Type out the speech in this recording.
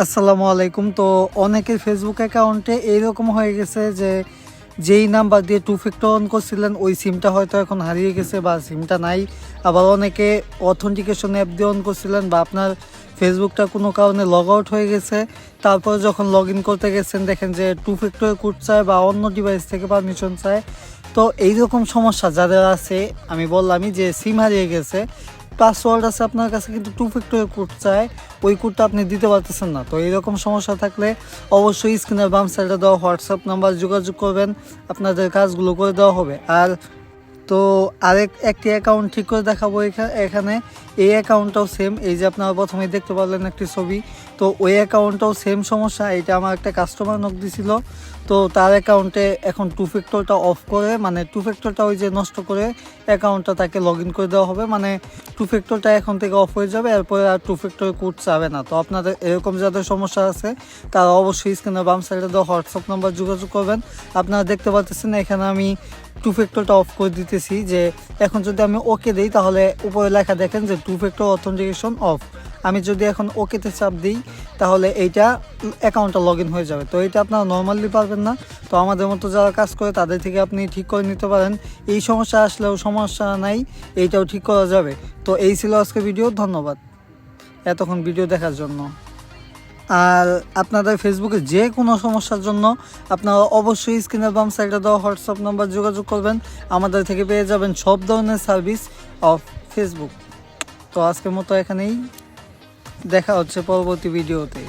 আসসালামু আলাইকুম। তো অনেকের ফেসবুক অ্যাকাউন্টে এইরকম হয়ে গেছে যে যেই নাম্বার দিয়ে টু ফ্যাক্টর অন করছিলেন ওই সিমটা হয়তো এখন হারিয়ে গেছে বা সিমটা নাই। আবার অনেকে অথেন্টিকেশন অ্যাপ দিয়ে অন করছিলেন বা আপনার ফেসবুকটা কোনো কারণে লগ আউট হয়ে গেছে, তারপরে যখন লগ ইন করতে গেছেন দেখেন যে টু ফ্যাক্টরের কোড চায় বা অন্য ডিভাইস থেকে পারমিশন চায়। তো এইরকম সমস্যা যাদের আছে, আমি বললামই যে সিম হারিয়ে গেছে, পাসওয়ার্ড আছে আপনার কাছে কিন্তু টু ফ্যাক্টরের কোড চায়, ওই কোডটা আপনি দিতে পারতেছেন না। তো এইরকম সমস্যা থাকলে অবশ্যই স্ক্রিনের বাম সাইডে দেওয়া হোয়াটসঅ্যাপ নাম্বার যোগাযোগ করবেন, আপনাদের কাজগুলো করে দেওয়া হবে। আর তো একটি অ্যাকাউন্ট ঠিক করে দেখাবো এখানে। এই অ্যাকাউন্টটাও সেম, এই যে আপনারা প্রথমেই দেখতে পারলেন একটি ছবি, তো ওই অ্যাকাউন্টটাও সেম সমস্যা। এটা আমার একটা কাস্টমার নক দিছিল, তো তার অ্যাকাউন্টে এখন টু ফ্যাক্টরটা অফ করে, মানে টু ফ্যাক্টরটা ওই যে নষ্ট করে অ্যাকাউন্টটা তাকে লগ ইন করে দেওয়া হবে, মানে টু ফ্যাক্টরটা এখন থেকে অফ হয়ে যাবে, এরপরে আর টু ফ্যাক্টর কোড চাবে না। তো আপনাদের এরকম যাদের সমস্যা আছে তারা অবশ্যই স্ক্রিনের বাম সাইডে দেওয়া হোয়াটসঅ্যাপ নাম্বার যোগাযোগ করবেন। আপনারা দেখতে পাচ্ছেন এখানে আমি টু ফ্যাক্টরটা অফ করে দিতেছি, যে এখন যদি আমি ওকে দিই তাহলে উপরে লেখা দেখেন যে টু ফ্যাক্টর অথেন্টিকেশন অফ। আমি যদি এখন ওকেতে চাপ দিই তাহলে এইটা অ্যাকাউন্টটা লগ ইন হয়ে যাবে। তো এটা আপনারা নর্মালি পারবেন না, তো আমাদের মতো যারা কাজ করে তাদের থেকে আপনি ঠিক করে নিতে পারেন। এই সমস্যা আসলেও সমস্যা নাই, এইটাও ঠিক করা যাবে। তো এই ছিল আজকে ভিডিও, ধন্যবাদ এতক্ষণ ভিডিও দেখার জন্য। আর আপনাদের ফেসবুকে যে কোনো সমস্যার জন্য আপনারা অবশ্যই স্ক্রিনের বাম সাইডে দেওয়া হোয়াটসঅ্যাপ নাম্বার যোগাযোগ করবেন, আমাদের থেকে পেয়ে যাবেন সব ধরনের সার্ভিস অফ ফেসবুক। তো আজকের মতো এখানেই, দেখা হচ্ছে পরবর্তী ভিডিওতে।